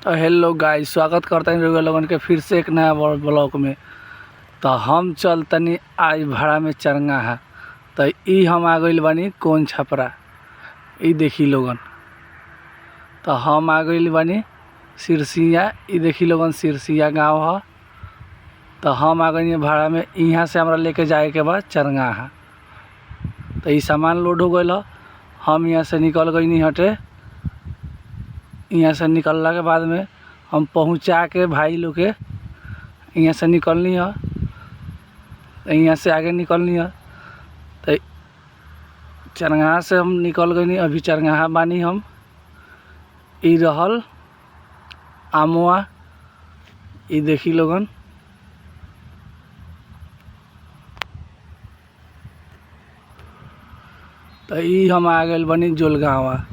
तो hello guys, स्वागत करते हैं रउआ लोगन के फिर से एक नया ब्लॉग में। तो हम चलतनी आज भाड़ा में चरंगा है। तो ई हम आ गइल बानी कौन छपरा, ई देखी लोगन। तो हम आ गइल बानी सिरसिया, ई देखी लोगन सिरसिया गांव है। तो हम आ गई भाड़ा में, यहाँ से हमरा लेके जाए के बाद चरंगा है। तो ई सामान लोड हो गइल। हम यहाँ से निकल गई हटे। यहाँ से निकलला के बाद में हम पहुँचा के भाई लोग के यहाँ से निकलनी है। यहाँ से आगे निकलनी है। तो चरंगा से हम निकल गई, अभी चरंगा बानी हम। ई रहल आमुआ, ई देखी लोगन। तो ई हम आ गए बनी जोलगावा,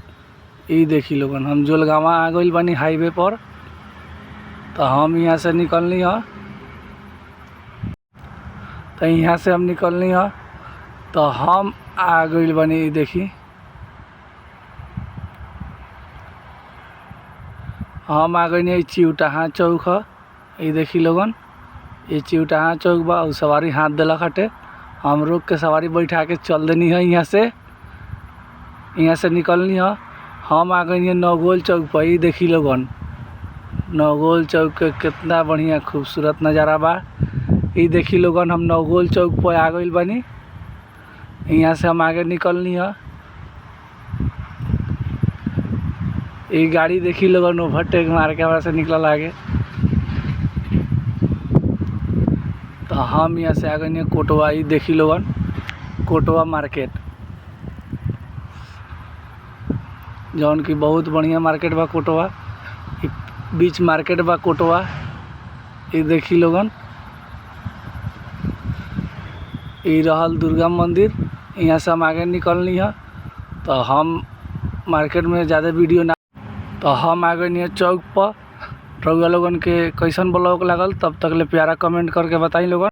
ई देखी लोगन। हम जोलगावा आ गई बनी हाईवे पर। तो हम यहाँ से निकलनी है। तो यहाँ से हम निकलनी है। तो हम आ गई बनी, ई देखी हम आ गई चिउटाहा चौक है। ई देखी लोगन, ये चिउटाहा चौक बा। और सवारी हाथ दिलक हटे, हम रोक के सवारी बैठा के चल देनी है। यहाँ से निकलनी है। हम आ गई नवगोल चौक पर। ई देखी लोगन, नवगोल चौक के कितना बढ़िया खूबसूरत नज़ारा बा। ई देखी लोगन, हम नवगोल चौक पर आ गई बानी। यहाँ से हम आगे निकलनी है। ये गाड़ी देखी लोगन, ओवरटेक मार के हमारे से निकल आगे। तो हम यहाँ से आ गए कोटवा। ई देखी लोगन, कोटवा मार्केट, जौन की बहुत बढ़िया मार्केट बा कोटवा। बीच मार्केट बा कोटवा। ये देखी लोगन, ये रहल दुर्गा मंदिर। यहाँ से हम आगे निकलनी है। तो हम मार्केट में ज़्यादा वीडियो ना। तो हम आ गए चौक पर। रउआ लोगन के कैसन ब्लॉग लागल, तब तक ले प्यारा कमेंट करके बताई लोगन।